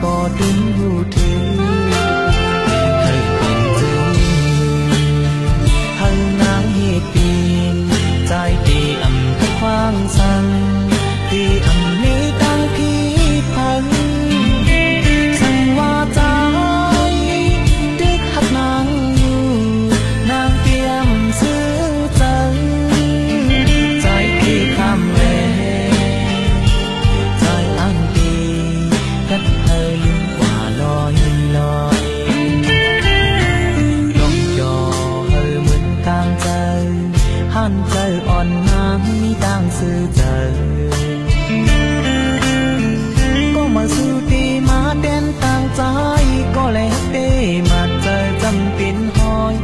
có đến hưu thế thời còn dưng hơi nắng hết pin trái đi ẩm thấp hoang sang đi ẩm ní tăng khí phấn sang hoa trái đức hạt nắng nàng tiêm sứ chân trái khi kham lệ trái ăn đi cắt hơi quả loi loi lòng trò hơi mượn càng trời han trời on nắng đang sư trời có mà sư đi má đen tang trái có lẽ tê mà trời dầm tin hỏi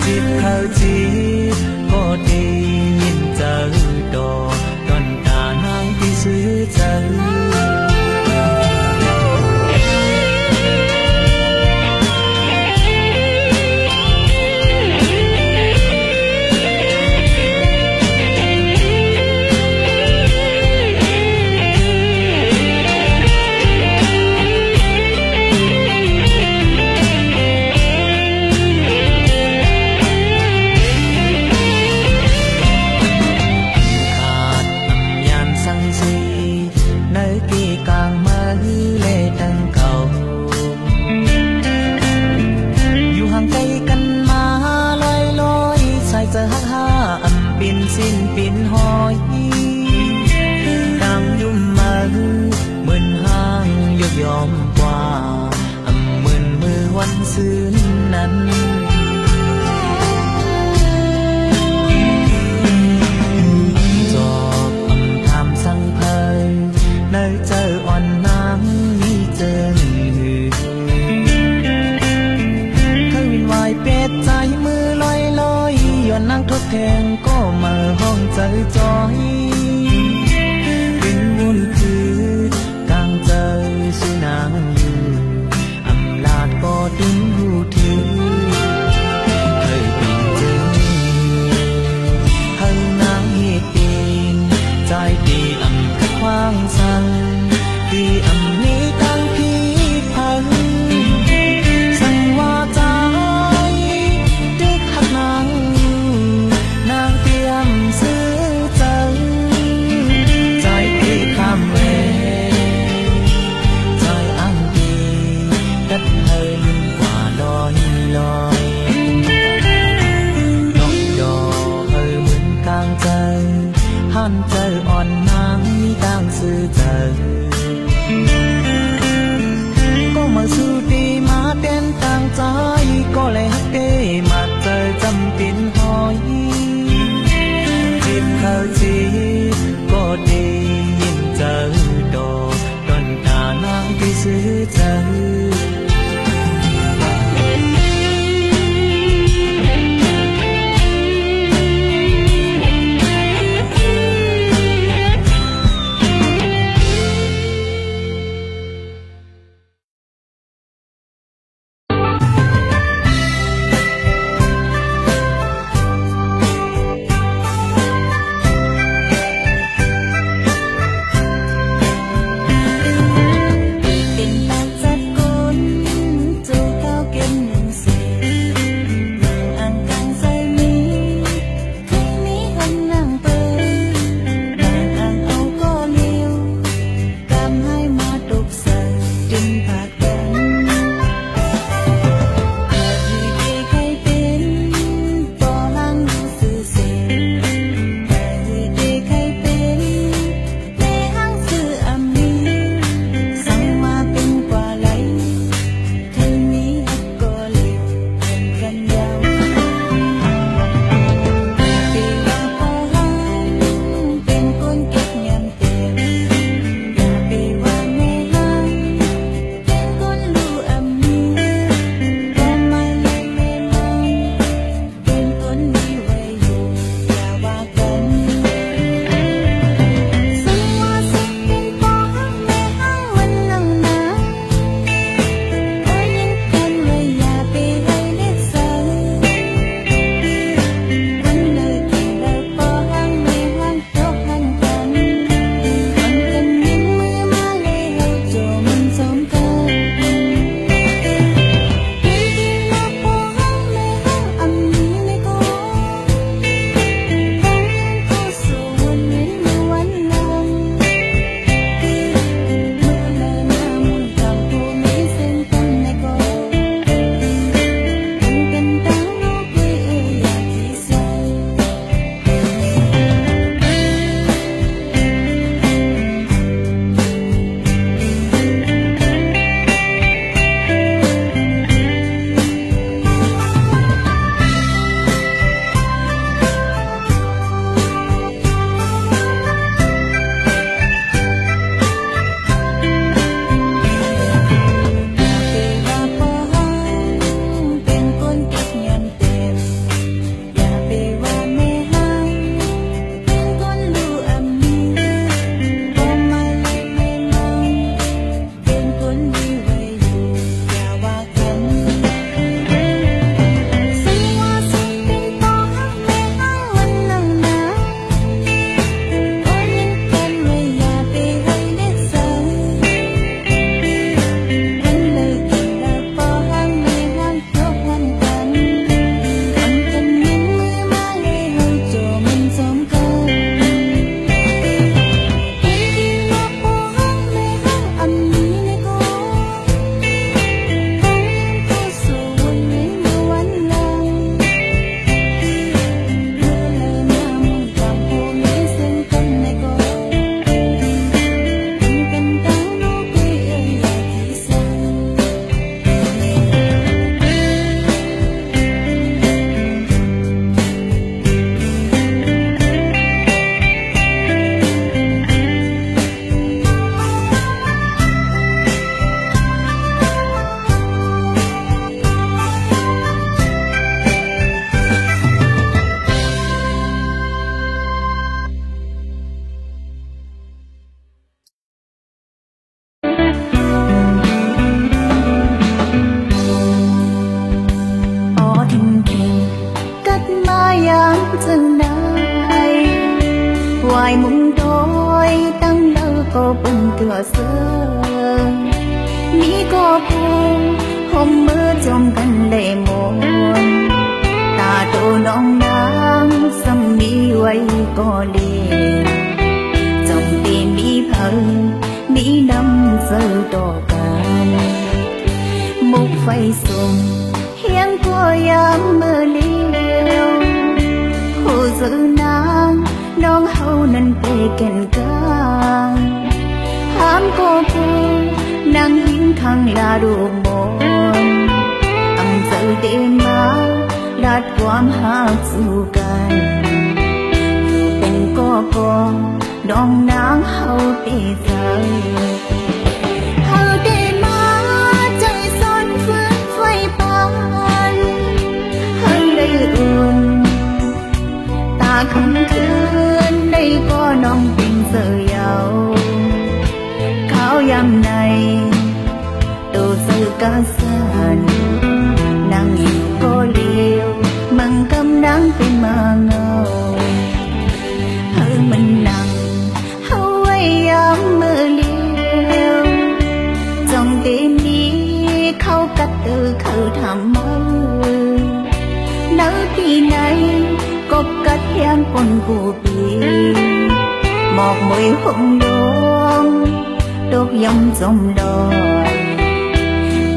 dịp khơi dịp có đi nhìn trời đò đoàn ta nang đi sư trời nơi kia càng mơ lệ tầng cầu dù hàng cây căn má loi loi sai giờ hát ha ẩm pin xin pin hỏi đang nhung mơ mượn hàng dọc dòm qua ẩm mượn mưaวันซื่นนั้นnơi trời oan nắngมีเจอเคยวินวายเป็ดใจมือลอยลอยย้อนนั่งทดแทงก็มาห้องใจจอยเป็นวุ่นคือกลางใจสุนางอยู่อำลาดก็ดึงหูถือเคยเป็นเจอให้นางเหตุเป็นใจดีอำคัดควางสั่งđi ẩm ní tăng khí phấn sang hoa trái đức hạt nàng tiêm sứ chân เสือมีก็พูห่มมือจมกันได้หมดตาโตน้องนางสำมีไว้ก็เลี้ยจงเตมีเพิ่งมีน้ำเสือต่อกันมุกไฟส่งเฮียงก็ยามเมื่อเลี้ยวผู้สื่อนางน้องเฮานั้นไปแก่นกลางหามก็พูนั่งหิ้งข้างลาดูมนอำเจอเดมาดัดความหักสู่กันอยู่เป็นก็น้องนางเฮาเตใจเฮาเดมาใจซ้อนฟื้นไฟปานเฮาได้อุ่นตาคำคืนได้ก็น้องเป็นเสือเยาเขายำในตัวสื่อกาสันนั่งอยู่ก็เลี้ยวมังกำนังเป็นมาเงาเฮามันนั่งเฮาไว้ยามมือเลี้ยวจงเต็มนี้เขากัดตือเขาทำมือเนื้อที่ไหนกบกัดยางปนกูปีหมอกมวยหงดงดกยำจมดอย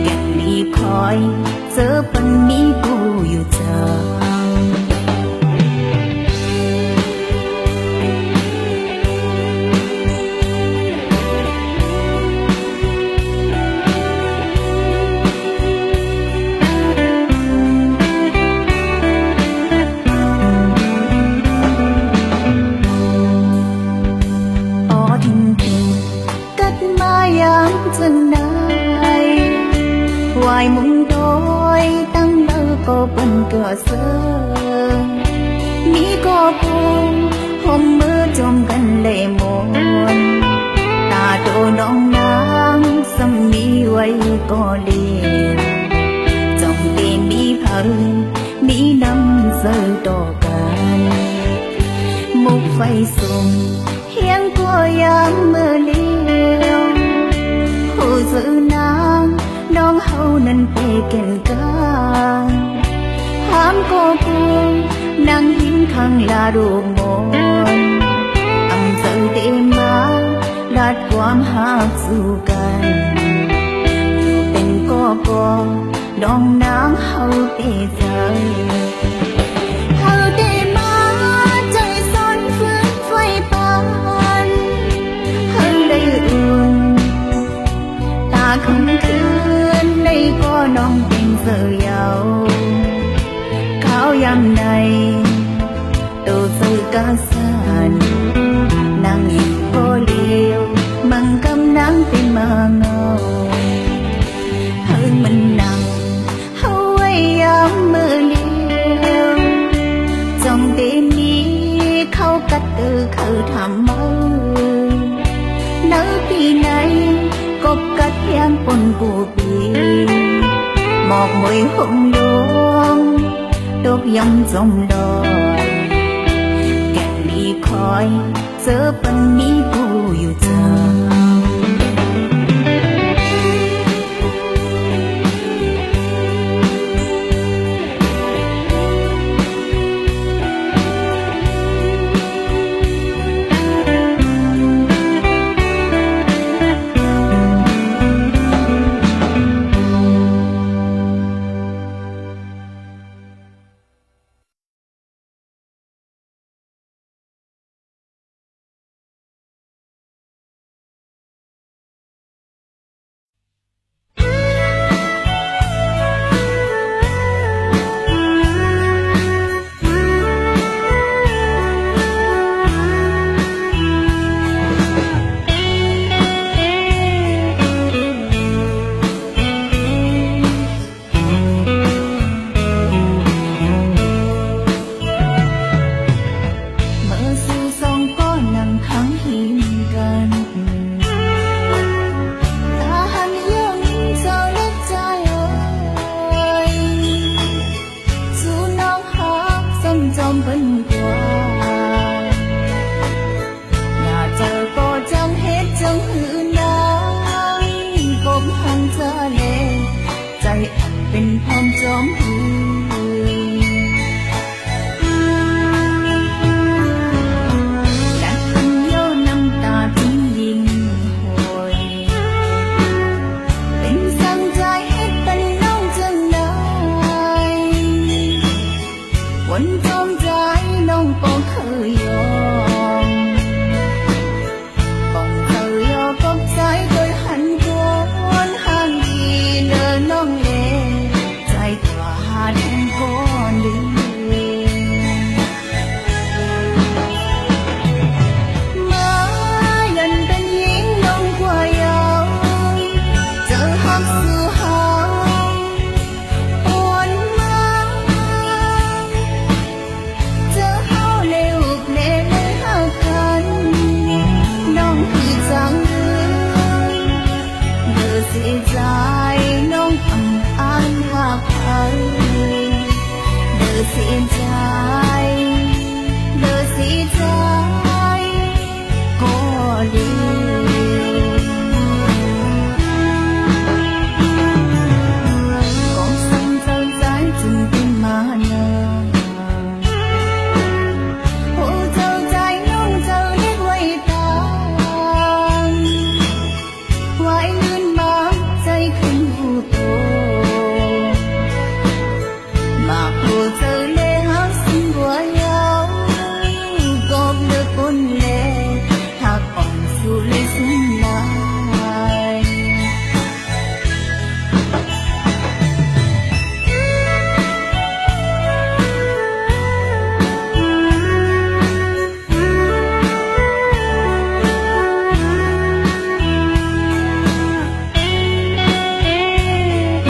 แก่นมีคอยเจอปันมีกูอยู่เจ้าจังไหนวายมุงโดยตั้งเบอร์ก็เป็นตัวเสือมีก็พูห่มมือจมกันเลยหมดตาโตน้องนางสำมีไว้ก็เลี้ยจงเตมีเพิ่งมีน้ำเสือต่อกันมุกไฟส่งเฮียงก็ยามเมื่อเลี้ยวผู้สื่อนางน้องเฮานั้นไปแก่นกลางหามก็พูนั่งหิ้งข้างลาดูมนอำเจอเดมาดัดความหักสู่กันอยู่เป็นก็น้องนางเฮาเตใจเฮาเดมาใจซ้อนฟื้นไฟปานเฮาได้อุ่นคำคืนได้ก็น้องเป็นเสือเยาเขายำในตัวสื่อกาสันนั่งอยู่ก็เลี้ยวมังกำนังเป็นมาเงาเฮามันนั่งเฮาไว้ยามมือเลี้ยวจงเตนี้เขากัดตือเขาทำมือเนื้อที่ไหนกบกัดยางปนกูปีหมอกมวยหงดงดกยำจมดอยแก่นมีคอยเจอปันมีกูอยู่เจ้า จอมหืดัดพันเย้าน้ำตาที่ยิ่งโหยเป็นสั่งใจให้เป็นน้องจังได้วันจอมใจน้องก็เคยยอมต้องเคยยอมกับใจโดยหันก้นห่างดีเดินน้องเล่ใจกว่าหาแทนก้อนเดือนมายันเป็นหญิงน้องกว่ายาวเจอหักสู่หาอ่อนมาเจอเฮาเลวเล่เลยหากันน้องคือจังเธอเสียใจน้องทำอันหักใครเธอเสียใจเธอเสียใจก็ดีก็สั่งเจ้าใจจึงเป็นมานาโอ้เจ้าใจน้องเจ้าเรียกไว้ตามไว้ลื่นมาใจขึ้นหูโตมาพูดเจอเลยหาสิ่งบัวยาวกบเลือกคนเล่หากอ่อนสู่เลยสุ่มลาย เ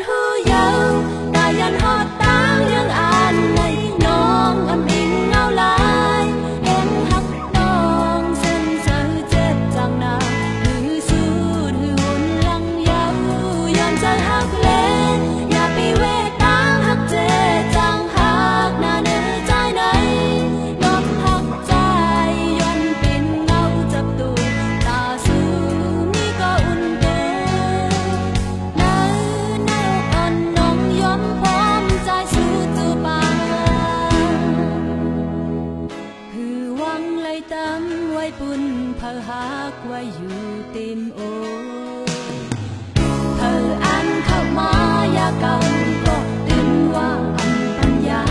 หูยาวตายันหอดตางยังอ่านในน้องอำอิงเงาลายเห็นหักน้องเส้นเจอเจ็ดจังนาหือสูดหือหุ่นลังยาวยอมใจหักเล่อย่าไปเวตางหักเจจังหักหน้าเนื้อใจไหนน้องหักใจย้อนเป็นเงาจับตูตาสูนี่ก็อุ่นตัวน้องยอมพร้อมใจสู้ตัวป่าหือหวังเลยตำไว้ปุ่นเพอหักไว้อยู่เต็มโอเพออันเข้ามายาเก่าก็ตื่นว่าอันปัญญา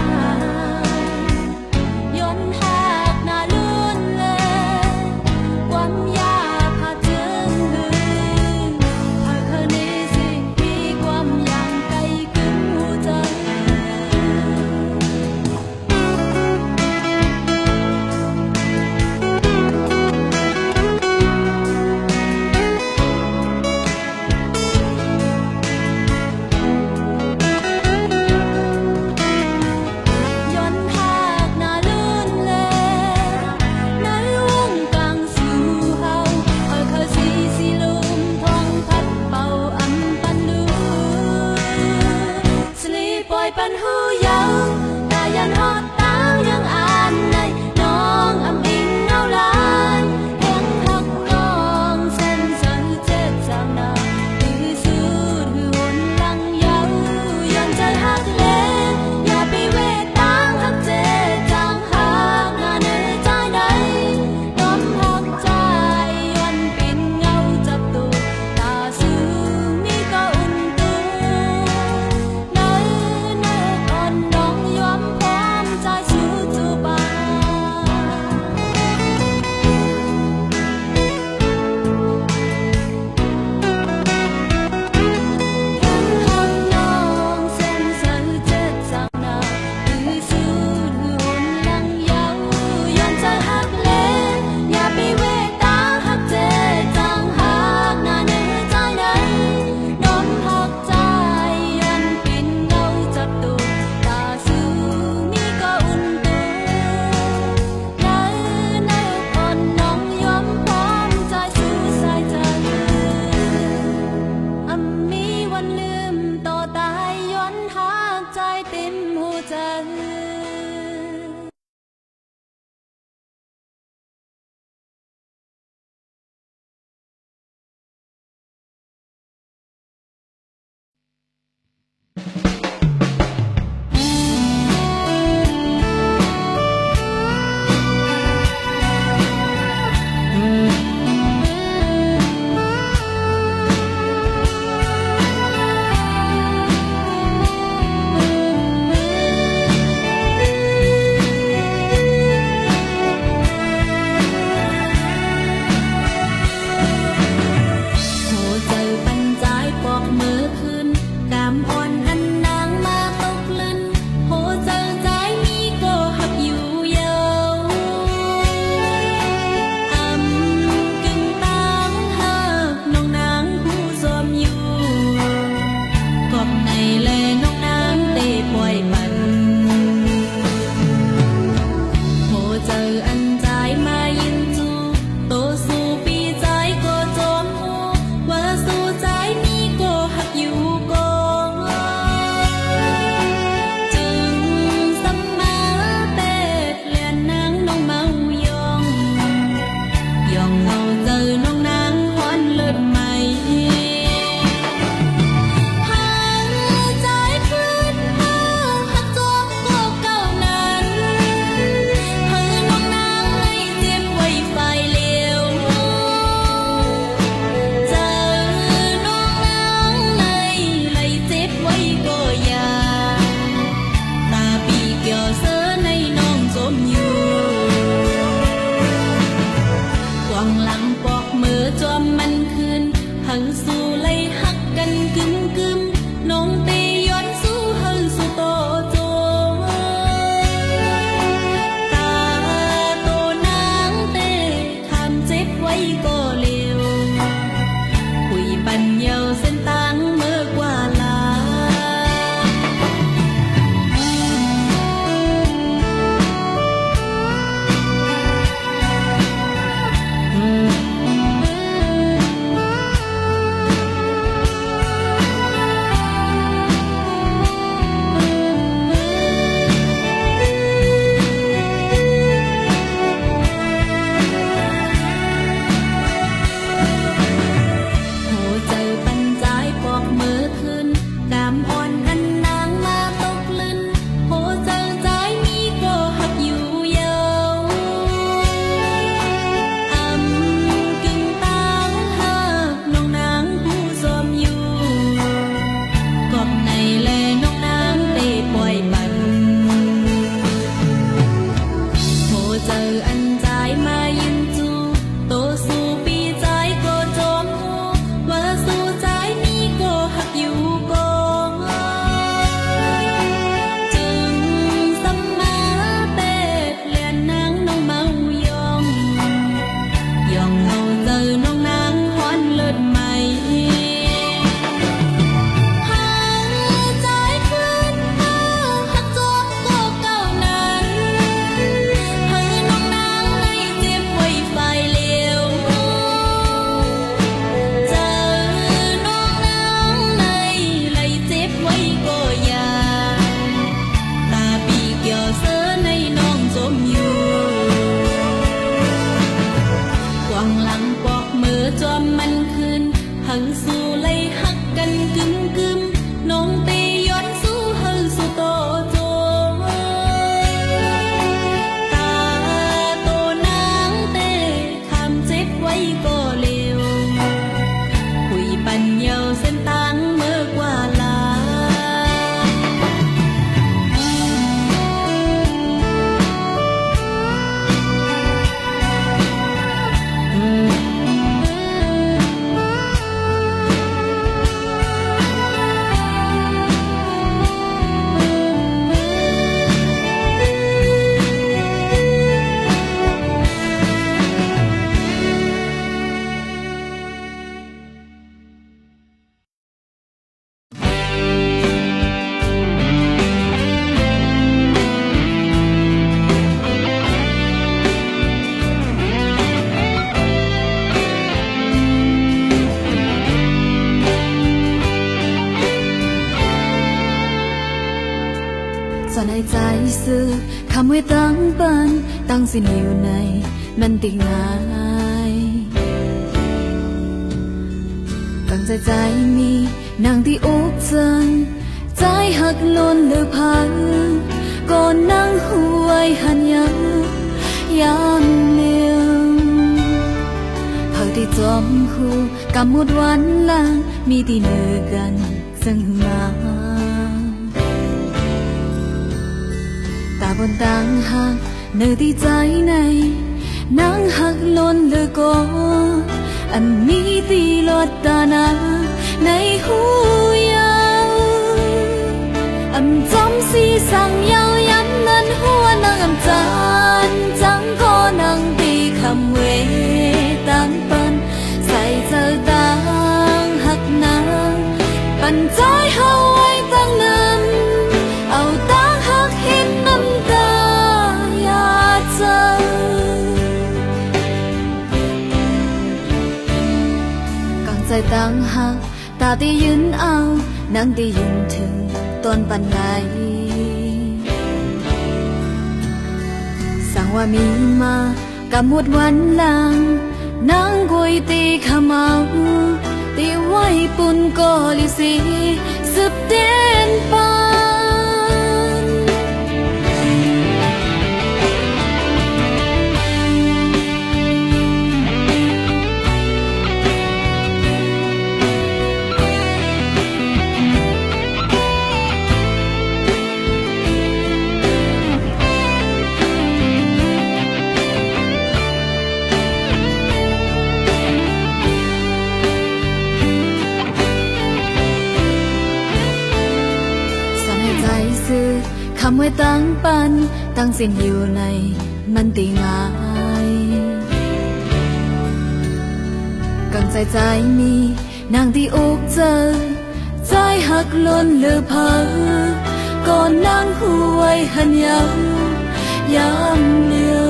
ย้อนหักหน้าลื่นเลยความยาพาจึงหือเพอเคยนี้สิมีความอย่างไกลขึ้นหัวใจย้อนหักหน้าลื่นเลยในวงกลางสู่เฮาเคยสิลืมท้องพัดเป่าอำปันดูสลีปล่อยปันหูยาวตายันหอดตางยังอ่านในน้องอำอิงเงาลายแห่งหักน้องเส้นสันเจ็ดจางนาหือสูดหือหุ่นลังยาวยอมใจหักเล่อย่าไปเวตางหักเจจังหักหน้าเนื้อใจไหนน้อมหักใจย้อนเป็นเงาจับตูตาสูนี่ก็อุ่นตัวเนื้ออ่อนน้องยอมพร้อมใจ ส่วนในใจซื้อคำไว้ตั้งปันตั้งสินอยู่ในมันติง่ายตั้งใจมีนางที่อกจันใจหักล้นหรือพันก่อนนั่งหวยหันยังยามเลียวเท่าที่จอมหูกำหมดวันลางมีที่เนื้อกันซึ่งมาตาบนต่างหากเนื้อที่ใจในนางหักล้นหรือก็อันมีตีลอดตานาในหูยาวอำจำสีสั่งยาวยันนั้นหัวนางอำจานจังก็นางตีคำเวตังปันใส่เจอต่างหักนางปันใจเฮาไว้ตั้งนั้นเอาต่างหักเห็นน้ำตาอย่าเจอใจตั้งหักตาที่ยืนเอานั่งที่ยืนถึงต้นปันใดสั่งว่ามีมากับหมดวันหลังนั่งกุยตีขมเอาตีไว้ปุ่นก็ลิสีสืบเด่นปันคำไว้ตั้งปันตั้งสิ้นอยู่ในมันตีง่ายกังใจมีนางที่อกเจอใจหักล้นเหลือเพอก่อนนางหูไว้หันยาวยามเดียว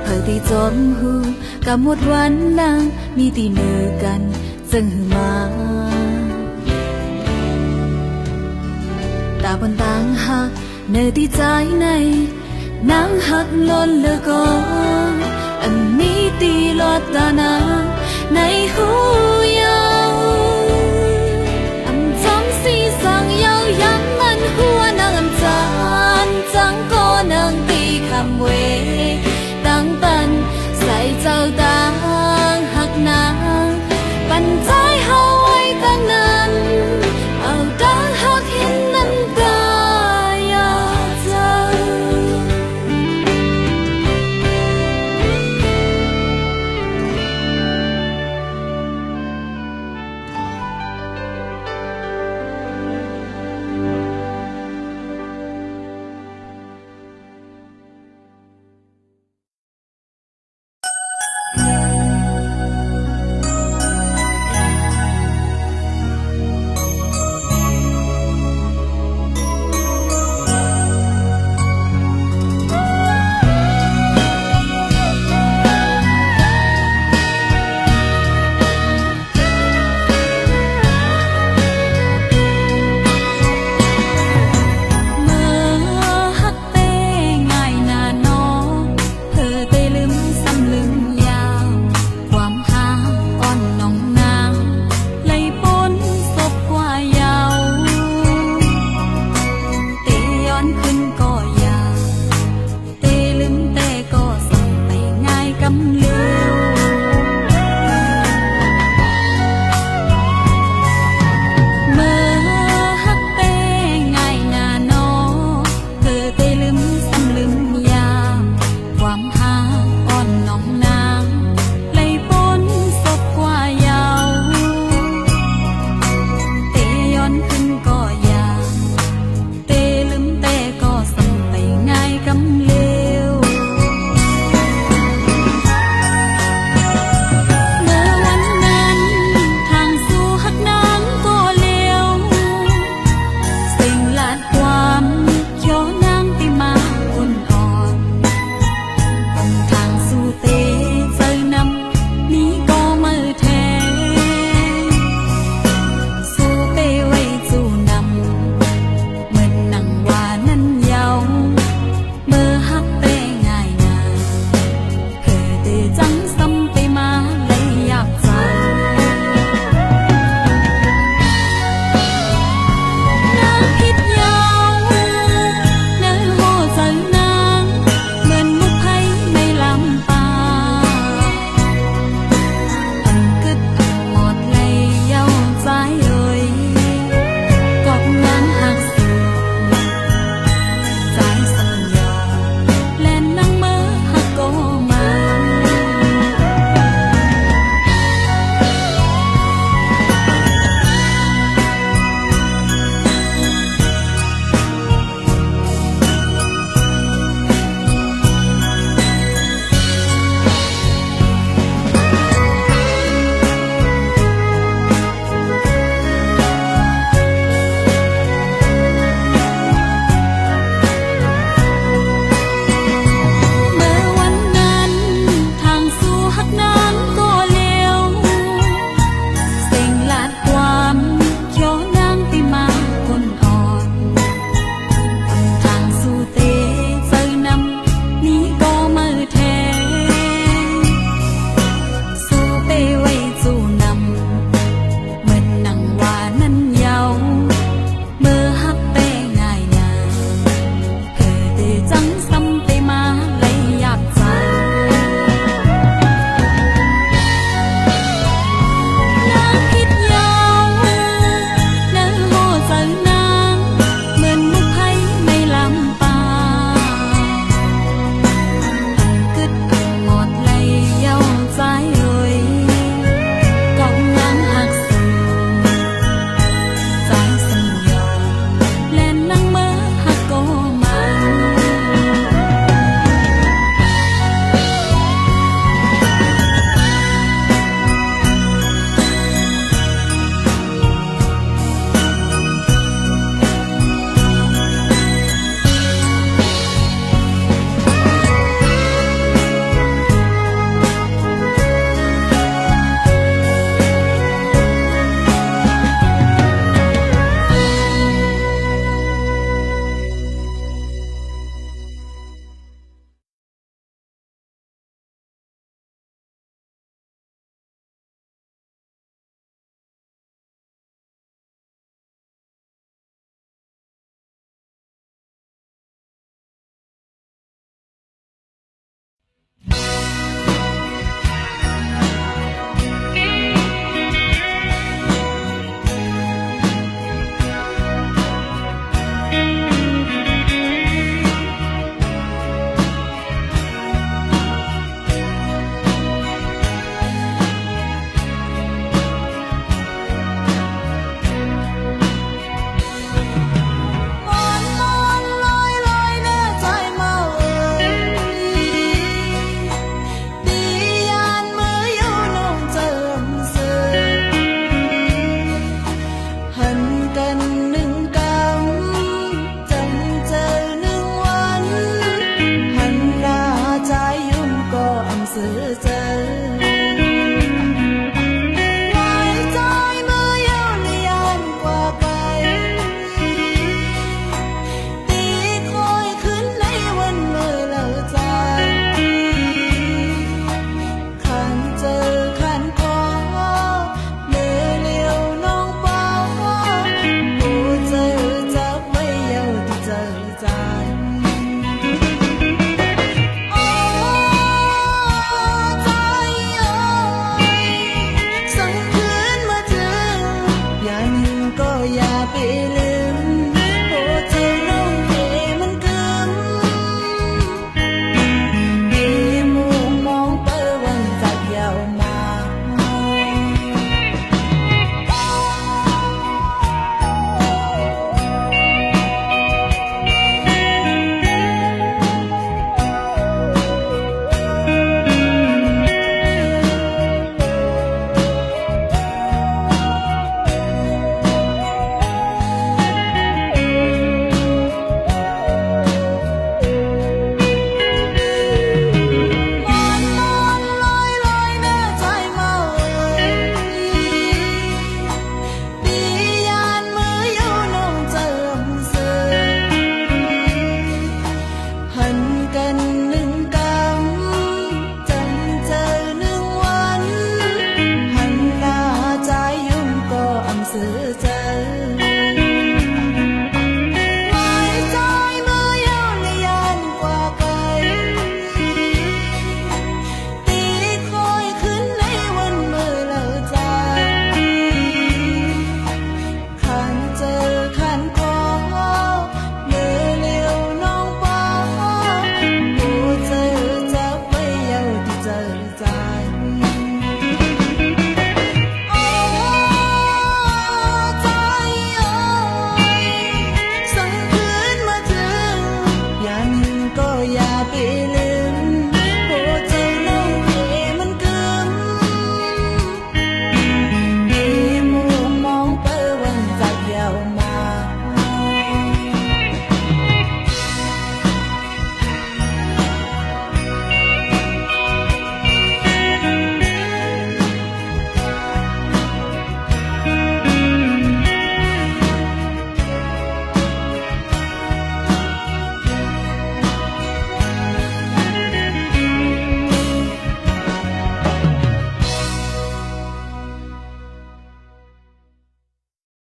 เพื่อที่จอมหูกับหมดวันนางมีตีเนื้อกันจึงมาตาบนต่างหักเนื้อที่ใจในนางหักล้นเหลือก็อันนี้ตีลอดตานางในหูยาวอำจำสีสั่งยาวยันนั้นหัวนางอำจานจังก็นางตีคำเวตั้งปันใส่เจ้าต่างหักนางปันใจเฮาไว้ตั้งนั้นเอาต่างหักเห็นนั้น